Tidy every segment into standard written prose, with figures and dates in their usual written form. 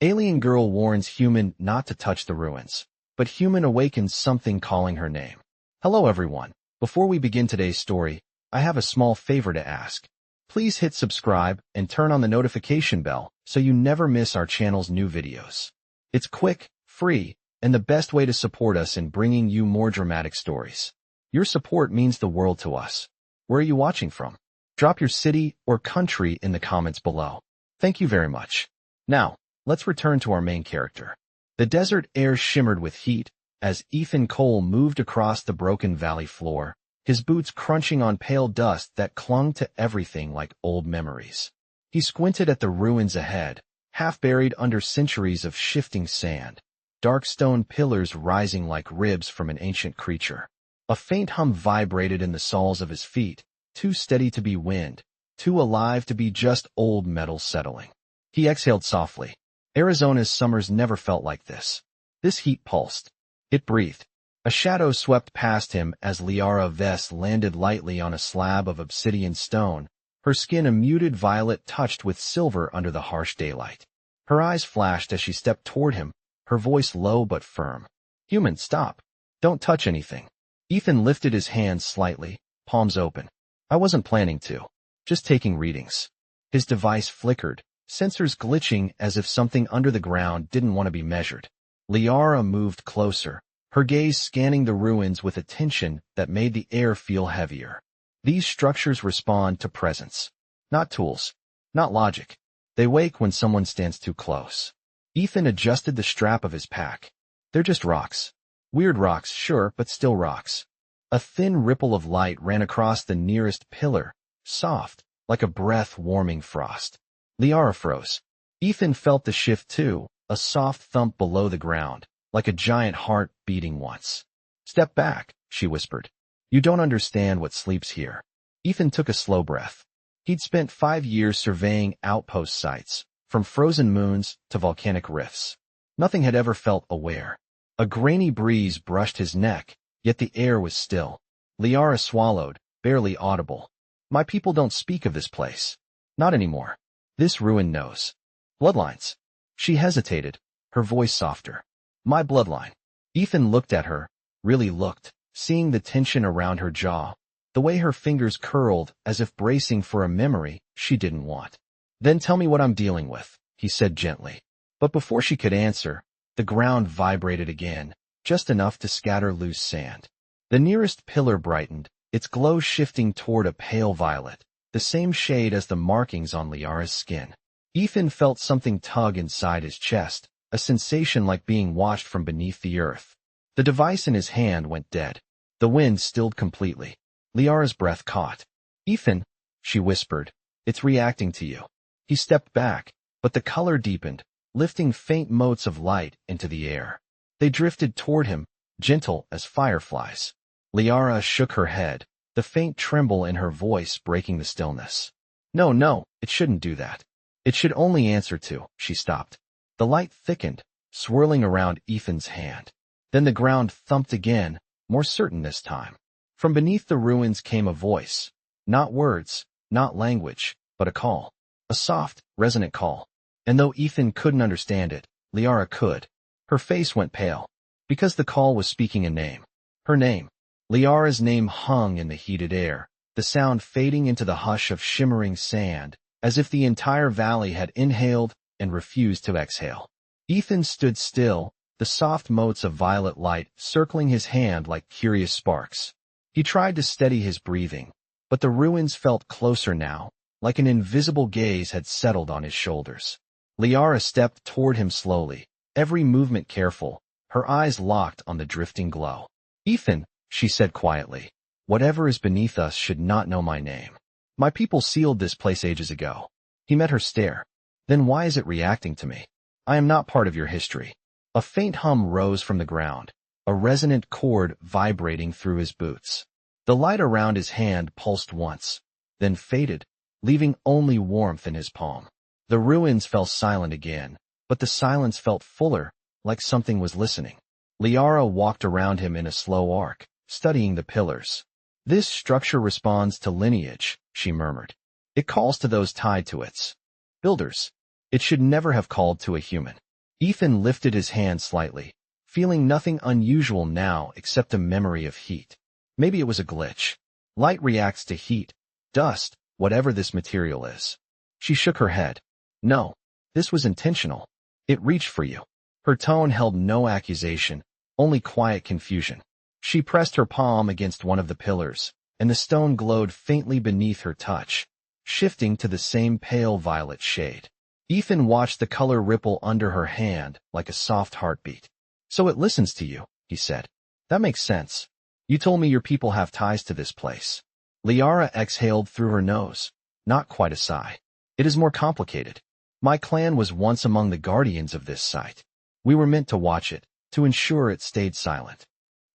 Alien girl warns human not to touch the ruins, but human awakens something calling her name. Hello everyone. Before we begin today's story, I have a small favor to ask. Please hit subscribe and turn on the notification bell so you never miss our channel's new videos. It's quick, free, and the best way to support us in bringing you more dramatic stories. Your support means the world to us. Where are you watching from? Drop your city or country in the comments below. Thank you very much. Now, let's return to our main character. The desert air shimmered with heat as Ethan Cole moved across the broken valley floor, his boots crunching on pale dust that clung to everything like old memories. He squinted at the ruins ahead, half buried under centuries of shifting sand, dark stone pillars rising like ribs from an ancient creature. A faint hum vibrated in the soles of his feet, too steady to be wind, too alive to be just old metal settling. He exhaled softly. Arizona's summers never felt like this. This heat pulsed. It breathed. A shadow swept past him as Liara Vess landed lightly on a slab of obsidian stone, her skin a muted violet touched with silver under the harsh daylight. Her eyes flashed as she stepped toward him, her voice low but firm. "Human, stop. Don't touch anything." Ethan lifted his hands slightly, palms open. "I wasn't planning to. Just taking readings." His device flickered, sensors glitching as if something under the ground didn't want to be measured. Liara moved closer, her gaze scanning the ruins with a tension that made the air feel heavier. These structures respond to presence. Not tools. Not logic. They wake when someone stands too close. Ethan adjusted the strap of his pack. "They're just rocks. Weird rocks, sure, but still rocks." A thin ripple of light ran across the nearest pillar, soft, like a breath-warming frost. Liara froze. Ethan felt the shift too, a soft thump below the ground, like a giant heart beating once. "Step back," she whispered. "You don't understand what sleeps here." Ethan took a slow breath. He'd spent 5 years surveying outpost sites, from frozen moons to volcanic rifts. Nothing had ever felt aware. A grainy breeze brushed his neck, yet the air was still. Liara swallowed, barely audible. "My people don't speak of this place. Not anymore. This ruin knows." "Bloodlines." She hesitated, her voice softer. "My bloodline." Ethan looked at her, really looked, seeing the tension around her jaw, the way her fingers curled as if bracing for a memory she didn't want. "Then tell me what I'm dealing with," he said gently. But before she could answer, the ground vibrated again, just enough to scatter loose sand. The nearest pillar brightened, its glow shifting toward a pale violet, the same shade as the markings on Liara's skin. Ethan felt something tug inside his chest, a sensation like being watched from beneath the earth. The device in his hand went dead. The wind stilled completely. Liara's breath caught. "Ethan," she whispered, "it's reacting to you." He stepped back, but the color deepened, lifting faint motes of light into the air. They drifted toward him, gentle as fireflies. Liara shook her head, the faint tremble in her voice breaking the stillness. No, it shouldn't do that. It should only answer to." She stopped. The light thickened, swirling around Ethan's hand. Then the ground thumped again, more certain this time. From beneath the ruins came a voice. Not words, not language, but a call. A soft, resonant call. And though Ethan couldn't understand it, Liara could. Her face went pale. Because the call was speaking a name. Her name. Liara's name hung in the heated air, the sound fading into the hush of shimmering sand, as if the entire valley had inhaled and refused to exhale. Ethan stood still, the soft motes of violet light circling his hand like curious sparks. He tried to steady his breathing, but the ruins felt closer now, like an invisible gaze had settled on his shoulders. Liara stepped toward him slowly, every movement careful, her eyes locked on the drifting glow. "Ethan," she said quietly, "whatever is beneath us should not know my name. My people sealed this place ages ago." He met her stare. "Then why is it reacting to me? I am not part of your history." A faint hum rose from the ground, a resonant chord vibrating through his boots. The light around his hand pulsed once, then faded, leaving only warmth in his palm. The ruins fell silent again, but the silence felt fuller, like something was listening. Liara walked around him in a slow arc, studying the pillars. "This structure responds to lineage," she murmured. "It calls to those tied to its builders. It should never have called to a human." Ethan lifted his hand slightly, feeling nothing unusual now except a memory of heat. Maybe it was a glitch. Light reacts to heat, dust, whatever this material is. She shook her head. No, this was intentional. It reached for you. Her tone held no accusation, only quiet confusion. She pressed her palm against one of the pillars, and the stone glowed faintly beneath her touch, shifting to the same pale violet shade. Ethan watched the color ripple under her hand like a soft heartbeat. So it listens to you, he said. That makes sense. You told me your people have ties to this place. Liara exhaled through her nose, not quite a sigh. It is more complicated. My clan was once among the guardians of this site. We were meant to watch it, to ensure it stayed silent.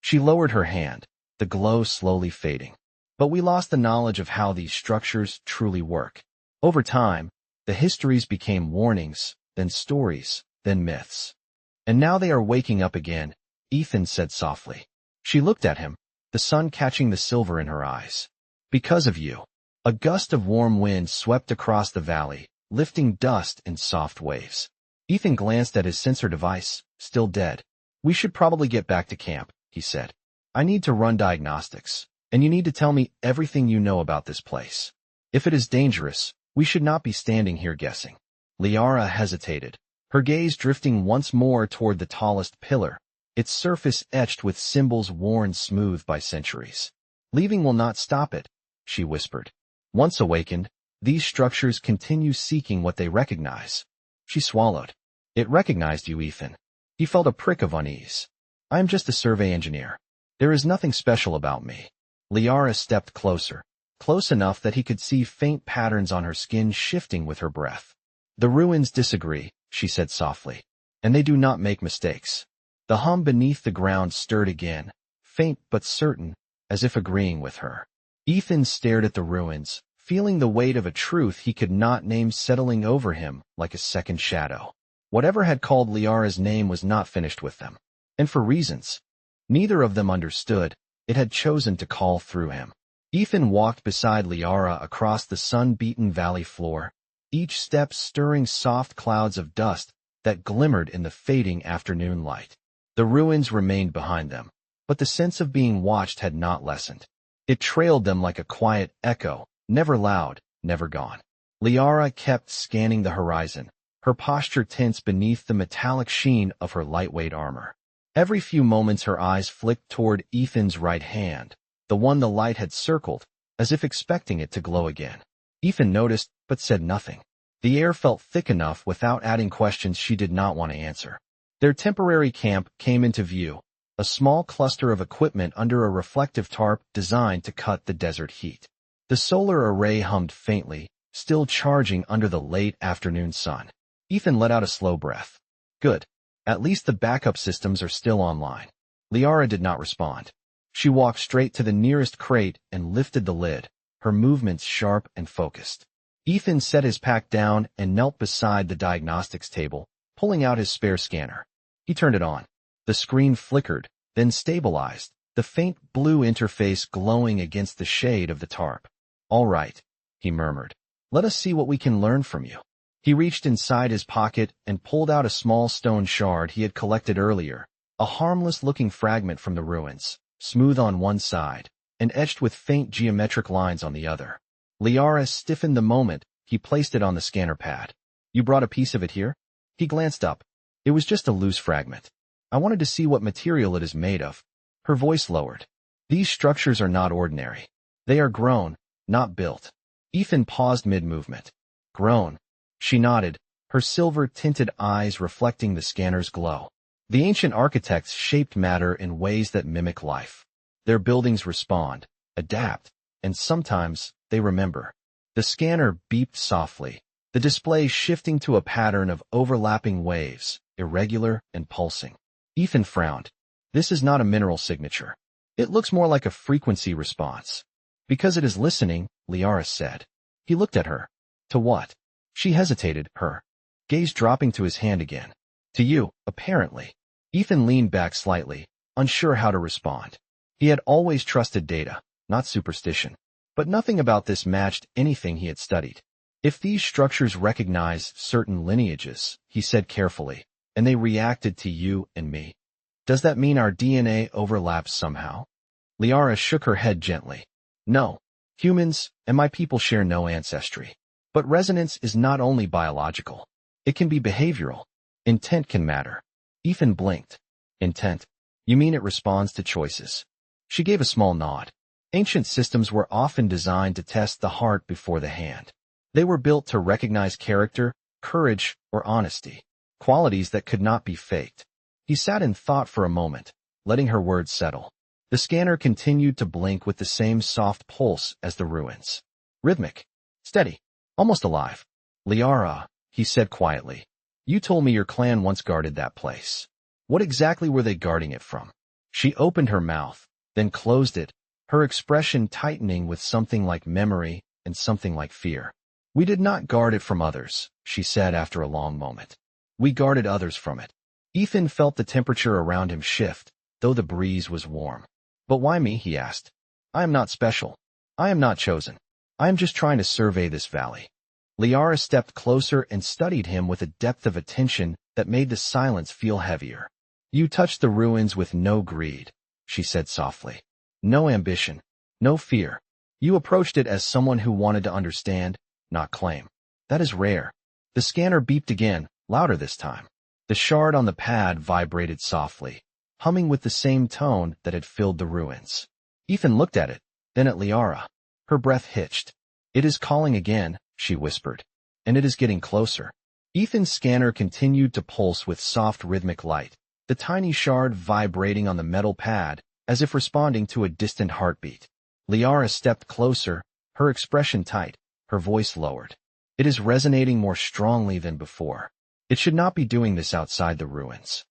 She lowered her hand, the glow slowly fading. But we lost the knowledge of how these structures truly work. Over time, the histories became warnings, then stories, then myths. And now they are waking up again, Ethan said softly. She looked at him, the sun catching the silver in her eyes. Because of you. A gust of warm wind swept across the valley, lifting dust in soft waves. Ethan glanced at his sensor device, still dead. We should probably get back to camp, he said. I need to run diagnostics, and you need to tell me everything you know about this place. If it is dangerous, we should not be standing here guessing. Liara hesitated, her gaze drifting once more toward the tallest pillar, its surface etched with symbols worn smooth by centuries. Leaving will not stop it, she whispered. Once awakened, these structures continue seeking what they recognize. She swallowed. It recognized you, Ethan. He felt a prick of unease. I am just a survey engineer. There is nothing special about me. Liara stepped closer, close enough that he could see faint patterns on her skin shifting with her breath. The ruins disagree, she said softly, and they do not make mistakes. The hum beneath the ground stirred again, faint but certain, as if agreeing with her. Ethan stared at the ruins, feeling the weight of a truth he could not name settling over him like a second shadow. Whatever had called Liara's name was not finished with them. And for reasons neither of them understood, it had chosen to call through him. Ethan walked beside Liara across the sun-beaten valley floor, each step stirring soft clouds of dust that glimmered in the fading afternoon light. The ruins remained behind them, but the sense of being watched had not lessened. It trailed them like a quiet echo, never loud, never gone. Liara kept scanning the horizon, her posture tense beneath the metallic sheen of her lightweight armor. Every few moments her eyes flicked toward Ethan's right hand, the one the light had circled, as if expecting it to glow again. Ethan noticed, but said nothing. The air felt thick enough without adding questions she did not want to answer. Their temporary camp came into view, a small cluster of equipment under a reflective tarp designed to cut the desert heat. The solar array hummed faintly, still charging under the late afternoon sun. Ethan let out a slow breath. Good. At least the backup systems are still online. Liara did not respond. She walked straight to the nearest crate and lifted the lid, her movements sharp and focused. Ethan set his pack down and knelt beside the diagnostics table, pulling out his spare scanner. He turned it on. The screen flickered, then stabilized, the faint blue interface glowing against the shade of the tarp. All right, he murmured. Let us see what we can learn from you. He reached inside his pocket and pulled out a small stone shard he had collected earlier, a harmless-looking fragment from the ruins, smooth on one side, and etched with faint geometric lines on the other. Liara stiffened the moment he placed it on the scanner pad. You brought a piece of it here? He glanced up. It was just a loose fragment. I wanted to see what material it is made of. Her voice lowered. These structures are not ordinary. They are grown, not built. Ethan paused mid-movement. Grown. She nodded, her silver-tinted eyes reflecting the scanner's glow. The ancient architects shaped matter in ways that mimic life. Their buildings respond, adapt, and sometimes they remember. The scanner beeped softly, the display shifting to a pattern of overlapping waves, irregular and pulsing. Ethan frowned. This is not a mineral signature. It looks more like a frequency response. Because it is listening, Liara said. He looked at her. To what? She hesitated, her gaze dropping to his hand again. To you, apparently. Ethan leaned back slightly, unsure how to respond. He had always trusted data, not superstition. But nothing about this matched anything he had studied. If these structures recognize certain lineages, he said carefully, and they reacted to you and me. Does that mean our DNA overlaps somehow? Liara shook her head gently. No. Humans and my people share no ancestry. But resonance is not only biological. It can be behavioral. Intent can matter. Ethan blinked. Intent? You mean it responds to choices? She gave a small nod. Ancient systems were often designed to test the heart before the hand. They were built to recognize character, courage, or honesty, qualities that could not be faked. He sat in thought for a moment, letting her words settle. The scanner continued to blink with the same soft pulse as the ruins. Rhythmic. Steady. Almost alive. Liara, he said quietly. You told me your clan once guarded that place. What exactly were they guarding it from? She opened her mouth, then closed it, her expression tightening with something like memory and something like fear. We did not guard it from others, she said after a long moment. We guarded others from it. Ethan felt the temperature around him shift, though the breeze was warm. But why me, he asked. I am not special. I am not chosen. I am just trying to survey this valley. Liara stepped closer and studied him with a depth of attention that made the silence feel heavier. You touched the ruins with no greed, she said softly. No ambition, no fear. You approached it as someone who wanted to understand, not claim. That is rare. The scanner beeped again, louder this time. The shard on the pad vibrated softly, humming with the same tone that had filled the ruins. Ethan looked at it, then at Liara. Her breath hitched. It is calling again, she whispered. And it is getting closer. Ethan's scanner continued to pulse with soft rhythmic light, the tiny shard vibrating on the metal pad as if responding to a distant heartbeat. Liara stepped closer, her expression tight, her voice lowered. It is resonating more strongly than before. It should not be doing this outside the ruins.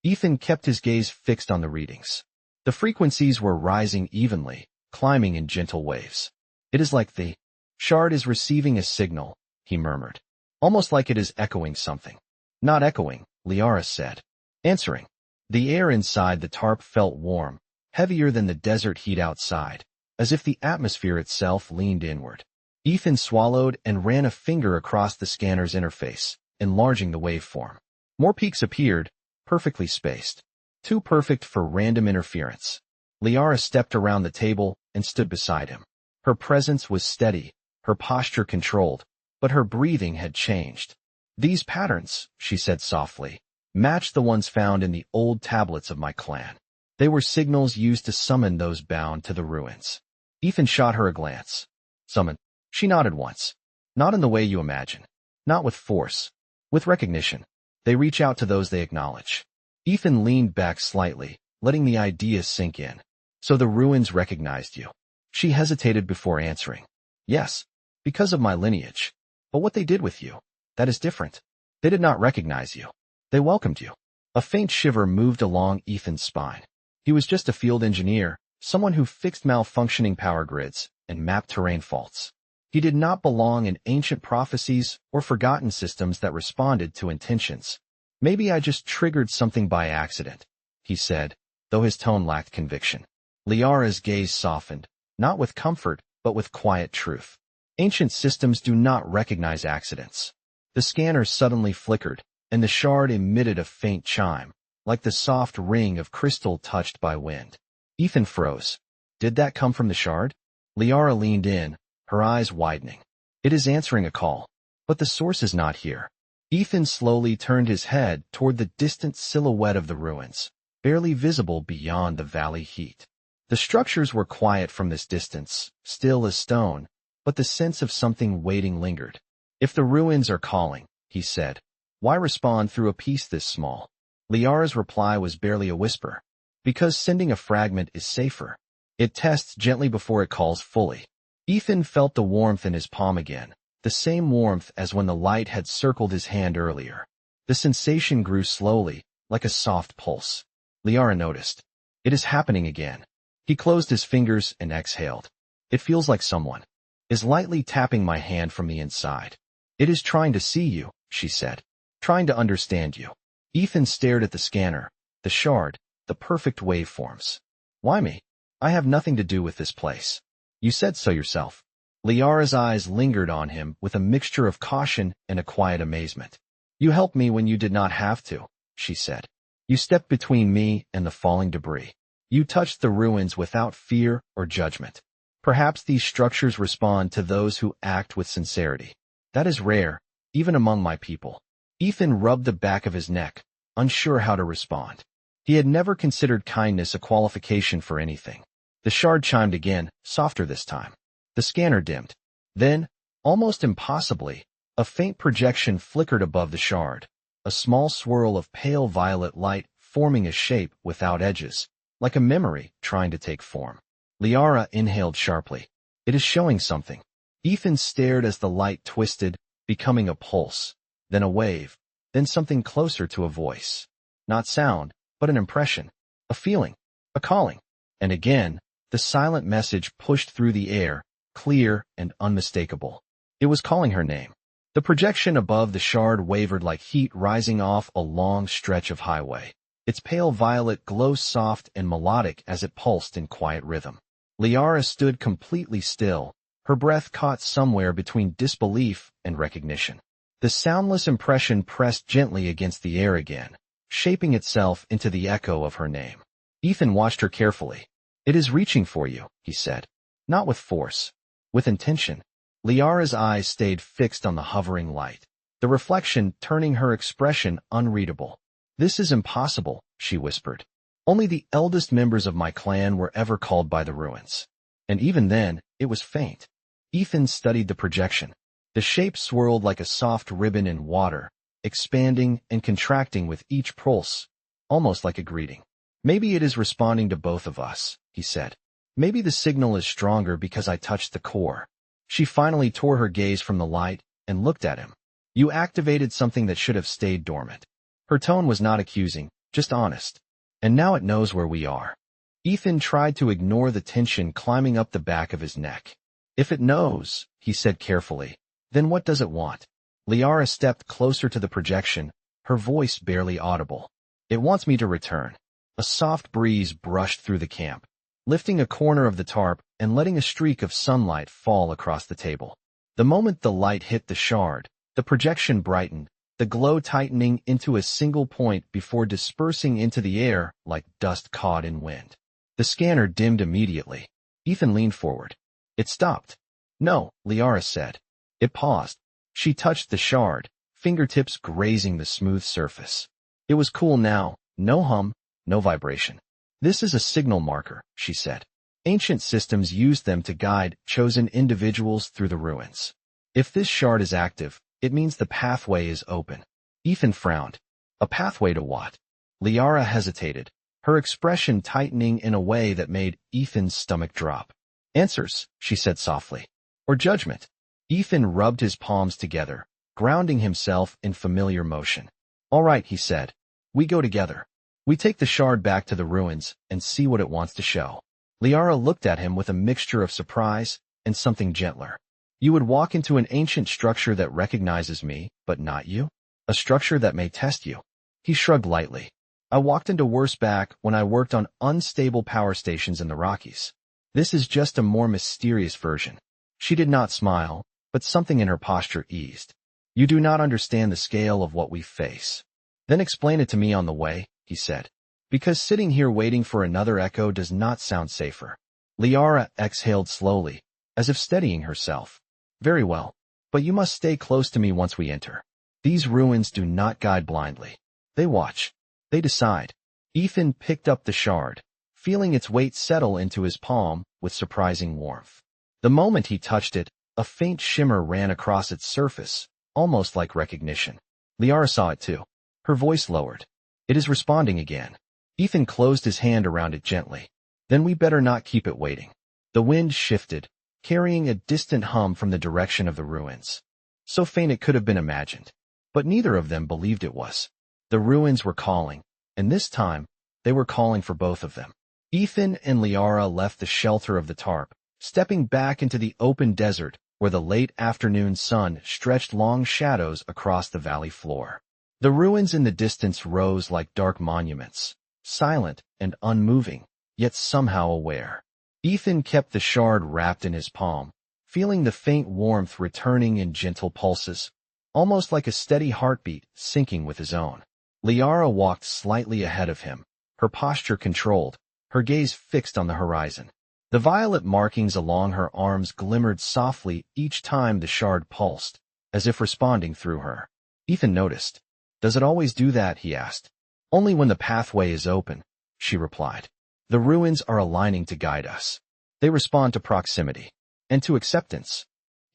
Ethan kept his gaze fixed on the readings. The frequencies were rising evenly, climbing in gentle waves. It is like the shard is receiving a signal, he murmured. Almost like it is echoing something. Not echoing, Liara said. Answering. The air inside the tarp felt warm, heavier than the desert heat outside, as if the atmosphere itself leaned inward. Ethan swallowed and ran a finger across the scanner's interface, enlarging the waveform. More peaks appeared, perfectly spaced. Too perfect for random interference. Liara stepped around the table and stood beside him. Her presence was steady, her posture controlled, but her breathing had changed. These patterns, she said softly, matched the ones found in the old tablets of my clan. They were signals used to summon those bound to the ruins. Ethan shot her a glance. Summon. She nodded once. Not in the way you imagine. Not with force. With recognition. They reach out to those they acknowledge. Ethan leaned back slightly, letting the idea sink in. So the ruins recognized you. She hesitated before answering. Yes, because of my lineage. But what they did with you, that is different. They did not recognize you. They welcomed you. A faint shiver moved along Ethan's spine. He was just a field engineer, someone who fixed malfunctioning power grids and mapped terrain faults. He did not belong in ancient prophecies or forgotten systems that responded to intentions. Maybe I just triggered something by accident, he said, though his tone lacked conviction. Liara's gaze softened, not with comfort, but with quiet truth. Ancient systems do not recognize accidents. The scanner suddenly flickered, and the shard emitted a faint chime, like the soft ring of crystal touched by wind. Ethan froze. Did that come from the shard? Liara leaned in, her eyes widening. It is answering a call, but the source is not here. Ethan slowly turned his head toward the distant silhouette of the ruins, barely visible beyond the valley heat. The structures were quiet from this distance, still as stone, but the sense of something waiting lingered. If the ruins are calling, he said, why respond through a piece this small? Liara's reply was barely a whisper. Because sending a fragment is safer. It tests gently before it calls fully. Ethan felt the warmth in his palm again, the same warmth as when the light had circled his hand earlier. The sensation grew slowly, like a soft pulse. Liara noticed. It is happening again. He closed his fingers and exhaled. It feels like someone is lightly tapping my hand from the inside. It is trying to see you, she said. Trying to understand you. Ethan stared at the scanner, the shard, the perfect waveforms. Why me? I have nothing to do with this place. You said so yourself. Liara's eyes lingered on him with a mixture of caution and a quiet amazement. You helped me when you did not have to, she said. You stepped between me and the falling debris. You touched the ruins without fear or judgment. Perhaps these structures respond to those who act with sincerity. That is rare, even among my people. Ethan rubbed the back of his neck, unsure how to respond. He had never considered kindness a qualification for anything. The shard chimed again, softer this time. The scanner dimmed. Then, almost impossibly, a faint projection flickered above the shard, a small swirl of pale violet light forming a shape without edges, like a memory trying to take form. Liara inhaled sharply. It is showing something. Ethan stared as the light twisted, becoming a pulse, then a wave, then something closer to a voice. Not sound, but an impression, a feeling, a calling. And again, the silent message pushed through the air, clear and unmistakable. It was calling her name. The projection above the shard wavered like heat rising off a long stretch of highway. Its pale violet glow soft and melodic as it pulsed in quiet rhythm. Liara stood completely still, her breath caught somewhere between disbelief and recognition. The soundless impression pressed gently against the air again, shaping itself into the echo of her name. Ethan watched her carefully. It is reaching for you, he said. Not with force. With intention. Liara's eyes stayed fixed on the hovering light, the reflection turning her expression unreadable. This is impossible, she whispered. Only the eldest members of my clan were ever called by the ruins. And even then, it was faint. Ethan studied the projection. The shape swirled like a soft ribbon in water, expanding and contracting with each pulse, almost like a greeting. Maybe it is responding to both of us, he said. Maybe the signal is stronger because I touched the core. She finally tore her gaze from the light and looked at him. You activated something that should have stayed dormant. Her tone was not accusing, just honest. And now it knows where we are. Ethan tried to ignore the tension climbing up the back of his neck. If it knows, he said carefully, then what does it want? Liara stepped closer to the projection, her voice barely audible. It wants me to return. A soft breeze brushed through the camp, lifting a corner of the tarp and letting a streak of sunlight fall across the table. The moment the light hit the shard, the projection brightened, the glow tightening into a single point before dispersing into the air like dust caught in wind. The scanner dimmed immediately. Ethan leaned forward. It stopped. No, Liara said. It paused. She touched the shard, fingertips grazing the smooth surface. It was cool now, no hum, no vibration. This is a signal marker, she said. Ancient systems used them to guide chosen individuals through the ruins. If this shard is active, it means the pathway is open. Ethan frowned. A pathway to what? Liara hesitated, her expression tightening in a way that made Ethan's stomach drop. Answers, she said softly. Or judgment. Ethan rubbed his palms together, grounding himself in familiar motion. All right, he said. We go together. We take the shard back to the ruins and see what it wants to show. Liara looked at him with a mixture of surprise and something gentler. You would walk into an ancient structure that recognizes me, but not you? A structure that may test you. He shrugged lightly. I walked into worse back when I worked on unstable power stations in the Rockies. This is just a more mysterious version. She did not smile, but something in her posture eased. You do not understand the scale of what we face. Then explain it to me on the way, he said. Because sitting here waiting for another echo does not sound safer. Liara exhaled slowly, as if steadying herself. Very well, but you must stay close to me once we enter. These ruins do not guide blindly. They watch. They decide. Ethan picked up the shard, feeling its weight settle into his palm with surprising warmth. The moment he touched it, a faint shimmer ran across its surface, almost like recognition. Liara saw it too. Her voice lowered. It is responding again. Ethan closed his hand around it gently. Then we better not keep it waiting. The wind shifted, carrying a distant hum from the direction of the ruins. So faint it could have been imagined. But neither of them believed it was. The ruins were calling, and this time, they were calling for both of them. Ethan and Liara left the shelter of the tarp, stepping back into the open desert where the late afternoon sun stretched long shadows across the valley floor. The ruins in the distance rose like dark monuments, silent and unmoving, yet somehow aware. Ethan kept the shard wrapped in his palm, feeling the faint warmth returning in gentle pulses, almost like a steady heartbeat syncing with his own. Liara walked slightly ahead of him, her posture controlled, her gaze fixed on the horizon. The violet markings along her arms glimmered softly each time the shard pulsed, as if responding through her. Ethan noticed. "Does it always do that?" he asked. "Only when the pathway is open," she replied. "The ruins are aligning to guide us. They respond to proximity. And to acceptance."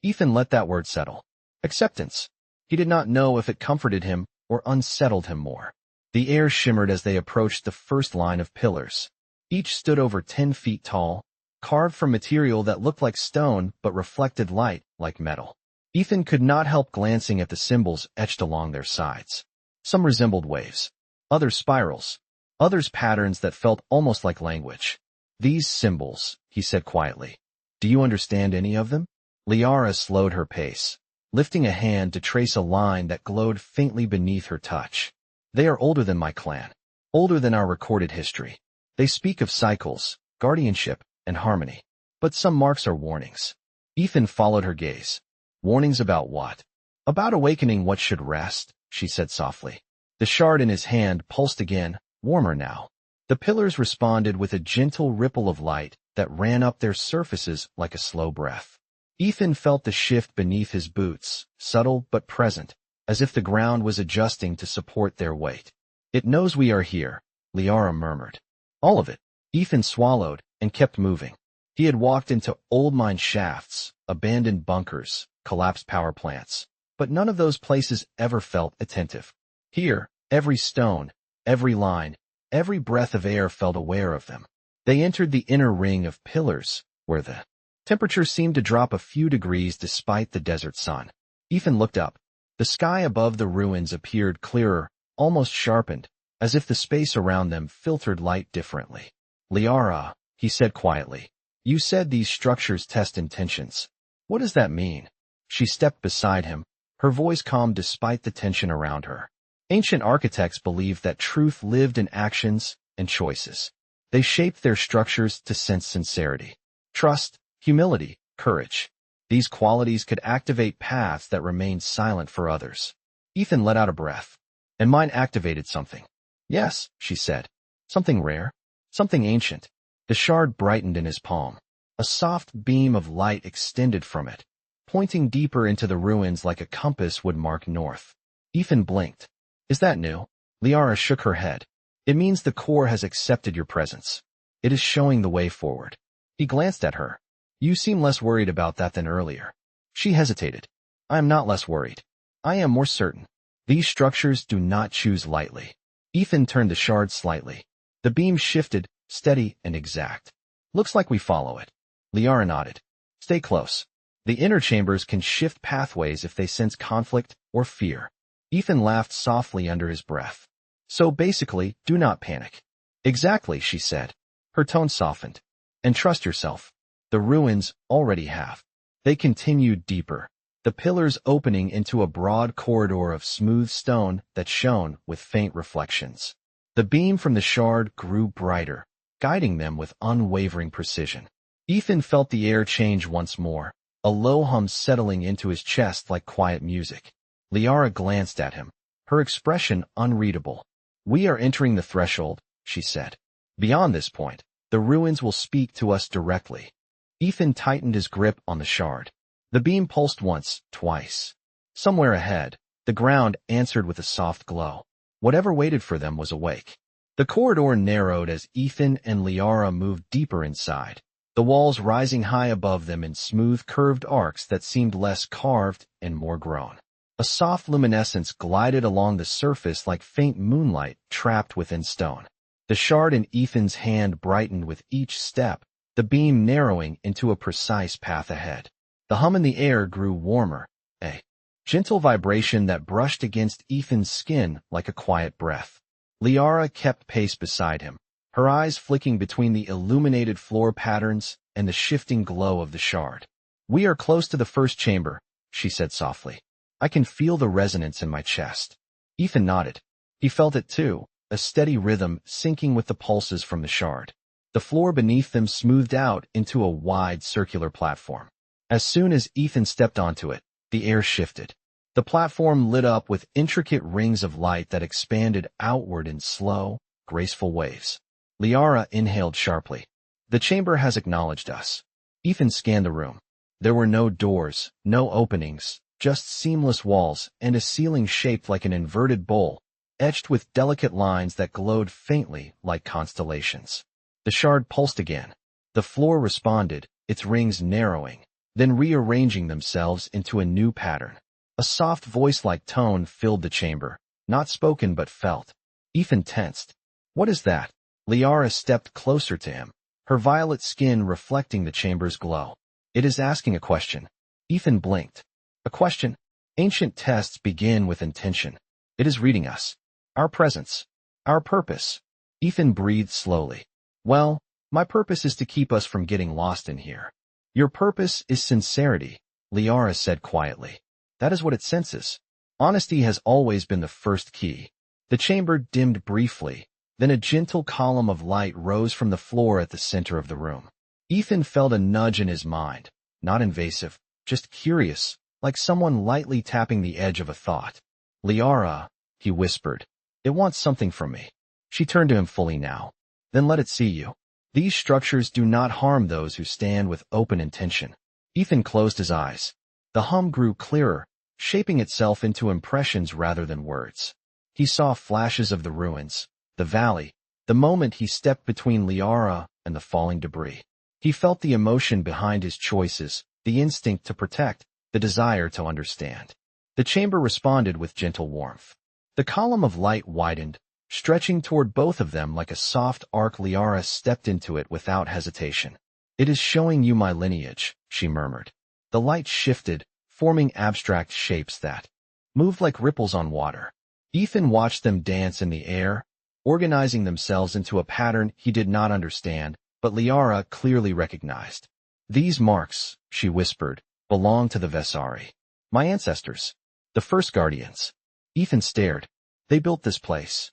Ethan let that word settle. Acceptance. He did not know if it comforted him or unsettled him more. The air shimmered as they approached the first line of pillars. Each stood over 10 feet tall, carved from material that looked like stone but reflected light like metal. Ethan could not help glancing at the symbols etched along their sides. Some resembled waves, others spirals, others patterns that felt almost like language. "These symbols," he said quietly. "Do you understand any of them?" Liara slowed her pace, lifting a hand to trace a line that glowed faintly beneath her touch. "They are older than my clan, older than our recorded history. They speak of cycles, guardianship, and harmony. But some marks are warnings." Ethan followed her gaze. "Warnings about what?" "About awakening what should rest," she said softly. The shard in his hand pulsed again, warmer now. The pillars responded with a gentle ripple of light that ran up their surfaces like a slow breath. Ethan felt the shift beneath his boots, subtle but present, as if the ground was adjusting to support their weight. "It knows we are here," Liara murmured. "All of it." Ethan swallowed and kept moving. He had walked into old mine shafts, abandoned bunkers, collapsed power plants, but none of those places ever felt attentive. Here, every stone, every line, every breath of air felt aware of them. They entered the inner ring of pillars, where the temperature seemed to drop a few degrees despite the desert sun. Ethan looked up. The sky above the ruins appeared clearer, almost sharpened, as if the space around them filtered light differently. "Liara," he said quietly, "you said these structures test intentions. What does that mean?" She stepped beside him, her voice calm despite the tension around her. "Ancient architects believed that truth lived in actions and choices. They shaped their structures to sense sincerity, trust, humility, courage. These qualities could activate paths that remained silent for others." Ethan let out a breath. "And mine activated something." "Yes," she said. "Something rare, something ancient." The shard brightened in his palm. A soft beam of light extended from it, pointing deeper into the ruins like a compass would mark north. Ethan blinked. "Is that new?" Liara shook her head. "It means the core has accepted your presence. It is showing the way forward." He glanced at her. "You seem less worried about that than earlier." She hesitated. "I am not less worried. I am more certain. These structures do not choose lightly." Ethan turned the shard slightly. The beam shifted, steady and exact. "Looks like we follow it." Liara nodded. "Stay close. The inner chambers can shift pathways if they sense conflict or fear." Ethan laughed softly under his breath. "So basically, do not panic." "Exactly," she said. Her tone softened. "And trust yourself. The ruins already have." They continued deeper, the pillars opening into a broad corridor of smooth stone that shone with faint reflections. The beam from the shard grew brighter, guiding them with unwavering precision. Ethan felt the air change once more, a low hum settling into his chest like quiet music. Liara glanced at him, her expression unreadable. "We are entering the threshold," she said. "Beyond this point, the ruins will speak to us directly." Ethan tightened his grip on the shard. The beam pulsed once, twice. Somewhere ahead, the ground answered with a soft glow. Whatever waited for them was awake. The corridor narrowed as Ethan and Liara moved deeper inside, the walls rising high above them in smooth curved arcs that seemed less carved and more grown. A soft luminescence glided along the surface like faint moonlight trapped within stone. The shard in Ethan's hand brightened with each step, the beam narrowing into a precise path ahead. The hum in the air grew warmer, a gentle vibration that brushed against Ethan's skin like a quiet breath. Liara kept pace beside him, her eyes flicking between the illuminated floor patterns and the shifting glow of the shard. "We are close to the first chamber," she said softly. "I can feel the resonance in my chest." Ethan nodded. He felt it too, a steady rhythm syncing with the pulses from the shard. The floor beneath them smoothed out into a wide circular platform. As soon as Ethan stepped onto it, the air shifted. The platform lit up with intricate rings of light that expanded outward in slow, graceful waves. Liara inhaled sharply. The chamber has acknowledged us. Ethan scanned the room. There were no doors, no openings, just seamless walls and a ceiling shaped like an inverted bowl, etched with delicate lines that glowed faintly like constellations. The shard pulsed again. The floor responded, its rings narrowing, then rearranging themselves into a new pattern. A soft voice-like tone filled the chamber, not spoken but felt. Ethan tensed. What is that? Liara stepped closer to him, her violet skin reflecting the chamber's glow. It is asking a question. Ethan blinked. A question? Ancient tests begin with intention. It is reading us. Our presence. Our purpose. Ethan breathed slowly. Well, my purpose is to keep us from getting lost in here. Your purpose is sincerity, Liara said quietly. That is what it senses. Honesty has always been the first key. The chamber dimmed briefly, then a gentle column of light rose from the floor at the center of the room. Ethan felt a nudge in his mind, not invasive, just curious, like someone lightly tapping the edge of a thought. Liara, he whispered, it wants something from me. She turned to him fully now. Then let it see you. These structures do not harm those who stand with open intention. Ethan closed his eyes. The hum grew clearer, shaping itself into impressions rather than words. He saw flashes of the ruins, the valley, the moment he stepped between Liara and the falling debris. He felt the emotion behind his choices, the instinct to protect, the desire to understand. The chamber responded with gentle warmth. The column of light widened, stretching toward both of them like a soft arc. Liara stepped into it without hesitation. It is showing you my lineage, she murmured. The light shifted, forming abstract shapes that moved like ripples on water. Ethan watched them dance in the air, organizing themselves into a pattern he did not understand, but Liara clearly recognized. These marks, she whispered, belong to the Vesari. My ancestors. The first guardians. Ethan stared. They built this place.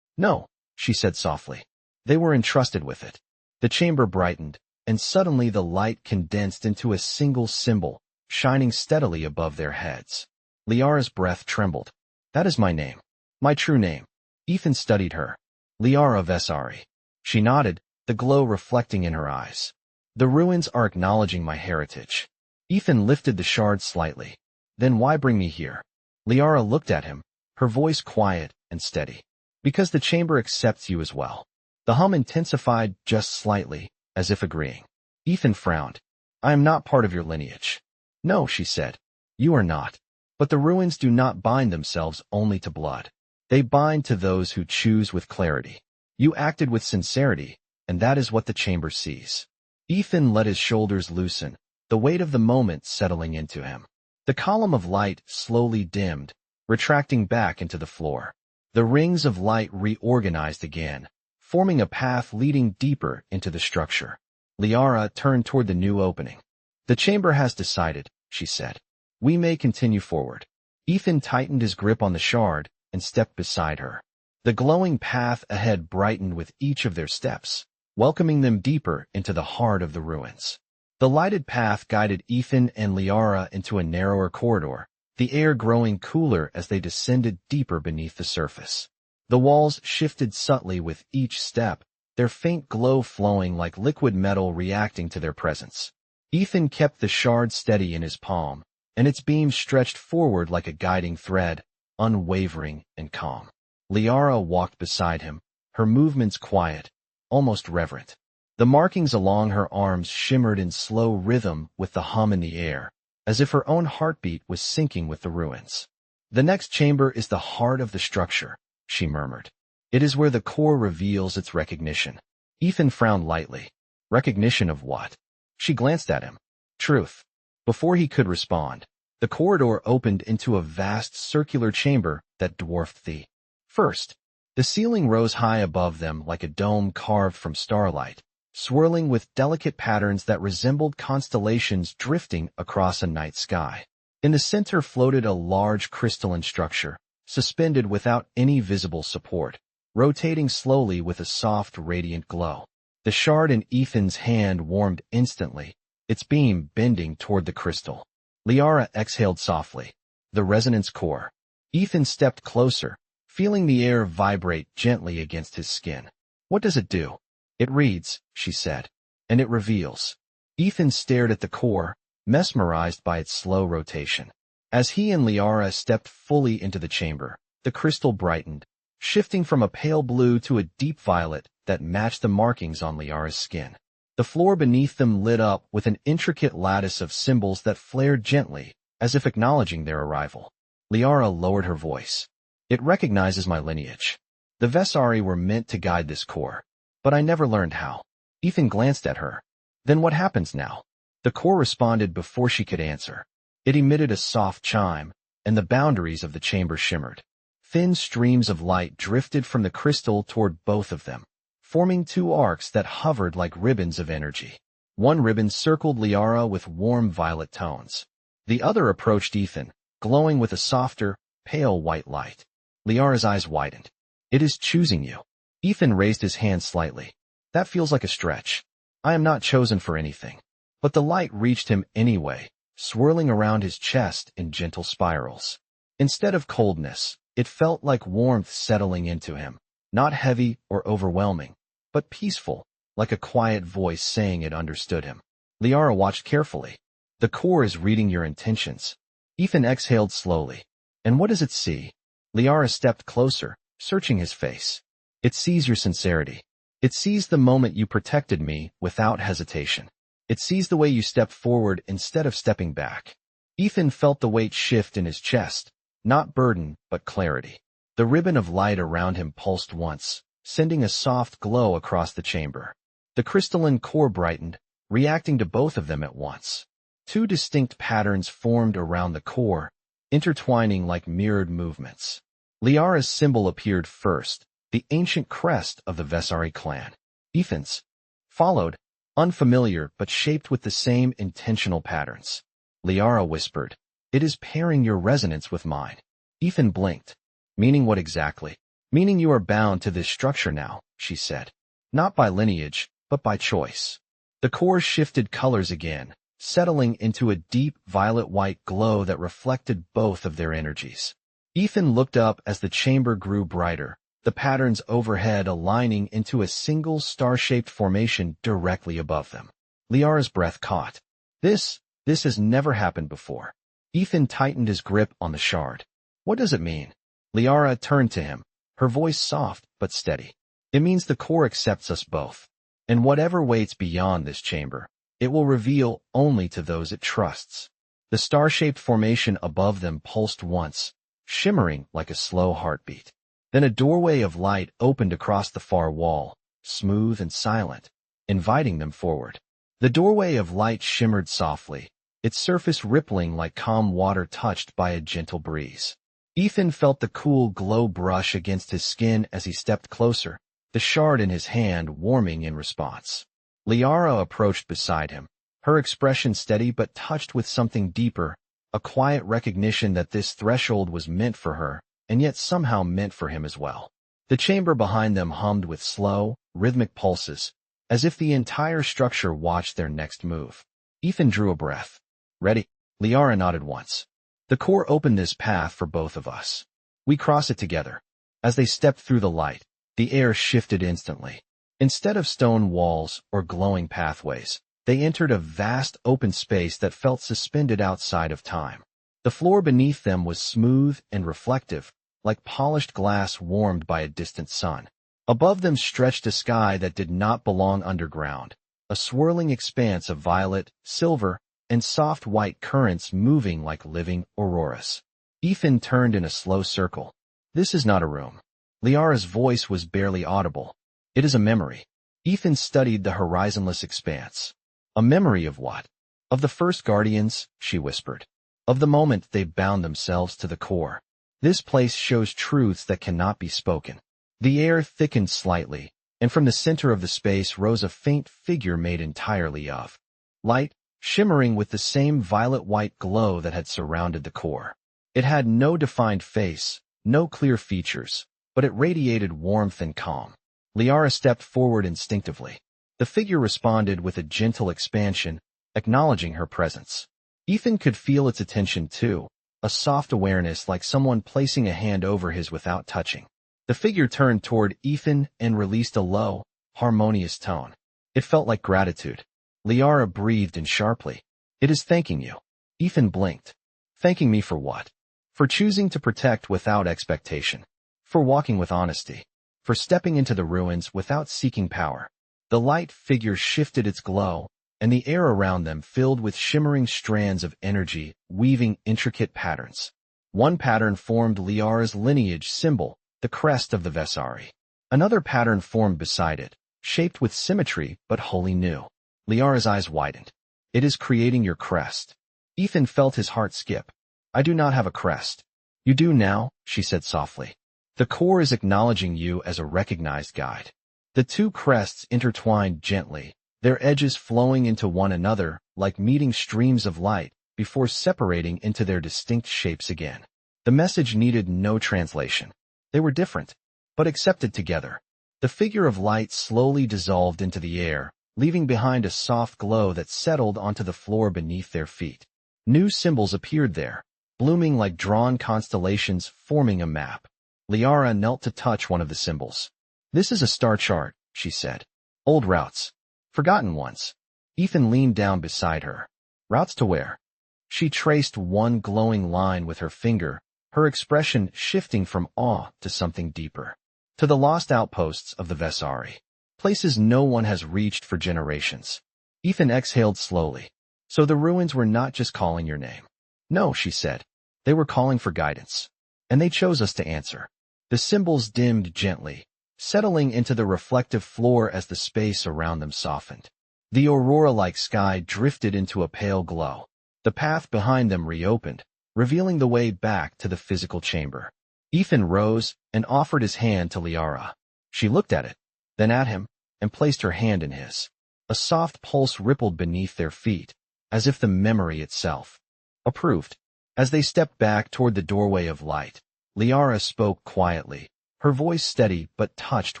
No, she said softly. They were entrusted with it. The chamber brightened, and suddenly the light condensed into a single symbol, shining steadily above their heads. Liara's breath trembled. That is my name. My true name. Ethan studied her. Liara Vesari. She nodded, the glow reflecting in her eyes. The ruins are acknowledging my heritage. Ethan lifted the shard slightly. Then why bring me here? Liara looked at him, her voice quiet and steady. Because the chamber accepts you as well. The hum intensified just slightly, as if agreeing. Ethan frowned. I am not part of your lineage. No, she said. You are not. But the ruins do not bind themselves only to blood. They bind to those who choose with clarity. You acted with sincerity, and that is what the chamber sees. Ethan let his shoulders loosen, the weight of the moment settling into him. The column of light slowly dimmed, retracting back into the floor. The rings of light reorganized again, forming a path leading deeper into the structure. Liara turned toward the new opening. The chamber has decided, she said. We may continue forward. Ethan tightened his grip on the shard and stepped beside her. The glowing path ahead brightened with each of their steps, welcoming them deeper into the heart of the ruins. The lighted path guided Ethan and Liara into a narrower corridor, the air growing cooler as they descended deeper beneath the surface. The walls shifted subtly with each step, their faint glow flowing like liquid metal reacting to their presence. Ethan kept the shard steady in his palm, and its beam stretched forward like a guiding thread, unwavering and calm. Liara walked beside him, her movements quiet, almost reverent. The markings along her arms shimmered in slow rhythm with the hum in the air, as if her own heartbeat was syncing with the ruins. The next chamber is the heart of the structure, she murmured. It is where the core reveals its recognition. Ethan frowned lightly. Recognition of what? She glanced at him. Truth. Before he could respond, the corridor opened into a vast circular chamber that dwarfed the first. The ceiling rose high above them like a dome carved from starlight, swirling with delicate patterns that resembled constellations drifting across a night sky. In the center floated a large crystalline structure, suspended without any visible support, rotating slowly with a soft, radiant glow. The shard in Ethan's hand warmed instantly, its beam bending toward the crystal. Liara exhaled softly. The resonance core. Ethan stepped closer, feeling the air vibrate gently against his skin. What does it do? It reads, she said. And it reveals. Ethan stared at the core, mesmerized by its slow rotation. As he and Liara stepped fully into the chamber, the crystal brightened, shifting from a pale blue to a deep violet that matched the markings on Liara's skin. The floor beneath them lit up with an intricate lattice of symbols that flared gently, as if acknowledging their arrival. Liara lowered her voice. It recognizes my lineage. The Vesari were meant to guide this core, but I never learned how. Ethan glanced at her. Then what happens now? The core responded before she could answer. It emitted a soft chime, and the boundaries of the chamber shimmered. Thin streams of light drifted from the crystal toward both of them, forming two arcs that hovered like ribbons of energy. One ribbon circled Liara with warm violet tones. The other approached Ethan, glowing with a softer, pale white light. Liara's eyes widened. It is choosing you. Ethan raised his hand slightly. That feels like a stretch. I am not chosen for anything. But the light reached him anyway, swirling around his chest in gentle spirals. Instead of coldness, it felt like warmth settling into him, not heavy or overwhelming, but peaceful, like a quiet voice saying it understood him. Liara watched carefully. The core is reading your intentions. Ethan exhaled slowly. And what does it see? Liara stepped closer, searching his face. It sees your sincerity. It sees the moment you protected me without hesitation. It sees the way you stepped forward instead of stepping back. Ethan felt the weight shift in his chest, not burden, but clarity. The ribbon of light around him pulsed once, sending a soft glow across the chamber. The crystalline core brightened, reacting to both of them at once. Two distinct patterns formed around the core, intertwining like mirrored movements. Liara's symbol appeared first, the ancient crest of the Vesari clan. Ethan's followed, unfamiliar but shaped with the same intentional patterns. Liara whispered, "It is pairing your resonance with mine." Ethan blinked. "Meaning what exactly?" "Meaning you are bound to this structure now," she said. "Not by lineage, but by choice." The core shifted colors again, settling into a deep violet-white glow that reflected both of their energies. Ethan looked up as the chamber grew brighter, the patterns overhead aligning into a single star-shaped formation directly above them. Liara's breath caught. This has never happened before. Ethan tightened his grip on the shard. "What does it mean?" Liara turned to him, her voice soft but steady. "It means the core accepts us both. And whatever waits beyond this chamber, it will reveal only to those it trusts." The star-shaped formation above them pulsed once, shimmering like a slow heartbeat. Then a doorway of light opened across the far wall, smooth and silent, inviting them forward. The doorway of light shimmered softly, its surface rippling like calm water touched by a gentle breeze. Ethan felt the cool glow brush against his skin as he stepped closer, the shard in his hand warming in response. Liara approached beside him, her expression steady but touched with something deeper, a quiet recognition that this threshold was meant for her, and yet somehow meant for him as well. The chamber behind them hummed with slow, rhythmic pulses, as if the entire structure watched their next move. Ethan drew a breath. "Ready?" Liara nodded once. "The core opened this path for both of us. We cross it together." As they stepped through the light, the air shifted instantly. Instead of stone walls or glowing pathways, they entered a vast open space that felt suspended outside of time. The floor beneath them was smooth and reflective, like polished glass warmed by a distant sun. Above them stretched a sky that did not belong underground, a swirling expanse of violet, silver, and soft white currents moving like living auroras. Ethan turned in a slow circle. "This is not a room." Liara's voice was barely audible. "It is a memory." Ethan studied the horizonless expanse. "A memory of what?" "Of the first guardians," she whispered. "Of the moment they bound themselves to the core. This place shows truths that cannot be spoken." The air thickened slightly, and from the center of the space rose a faint figure made entirely of light, shimmering with the same violet-white glow that had surrounded the core. It had no defined face, no clear features, but it radiated warmth and calm. Liara stepped forward instinctively. The figure responded with a gentle expansion, acknowledging her presence. Ethan could feel its attention too, a soft awareness like someone placing a hand over his without touching. The figure turned toward Ethan and released a low, harmonious tone. It felt like gratitude. Liara breathed in sharply. It is thanking you. Ethan blinked. Thanking me for what? For choosing to protect without expectation. For walking with honesty. For stepping into the ruins without seeking power. The light figure shifted its glow, and the air around them filled with shimmering strands of energy, weaving intricate patterns. One pattern formed Liara's lineage symbol, the crest of the Vesari. Another pattern formed beside it, shaped with symmetry but wholly new. Liara's eyes widened. It is creating your crest. Ethan felt his heart skip. I do not have a crest. You do now, she said softly. The core is acknowledging you as a recognized guide. The two crests intertwined gently, their edges flowing into one another like meeting streams of light before separating into their distinct shapes again. The message needed no translation. They were different, but accepted together. The figure of light slowly dissolved into the air, leaving behind a soft glow that settled onto the floor beneath their feet. New symbols appeared there, blooming like drawn constellations forming a map. Liara knelt to touch one of the symbols. This is a star chart, she said. Old routes. Forgotten ones. Ethan leaned down beside her. Routes to where? She traced one glowing line with her finger, her expression shifting from awe to something deeper. To the lost outposts of the Vesari. Places no one has reached for generations. Ethan exhaled slowly. So the ruins were not just calling your name. No, she said. They were calling for guidance. And they chose us to answer. The symbols dimmed gently, settling into the reflective floor as the space around them softened. The aurora-like sky drifted into a pale glow. The path behind them reopened, revealing the way back to the physical chamber. Ethan rose and offered his hand to Liara. She looked at it, then at him, and placed her hand in his. A soft pulse rippled beneath their feet, as if the memory itself approved. As they stepped back toward the doorway of light, Liara spoke quietly, her voice steady but touched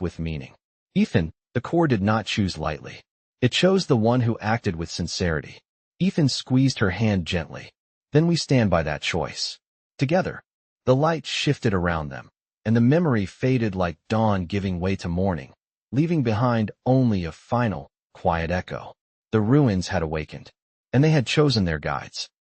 with meaning. Ethan, the core did not choose lightly. It chose the one who acted with sincerity. Ethan squeezed her hand gently. Then we stand by that choice. Together. The light shifted around them, and the memory faded like dawn giving way to morning, leaving behind only a final, quiet echo. The ruins had awakened, and they had chosen their guides.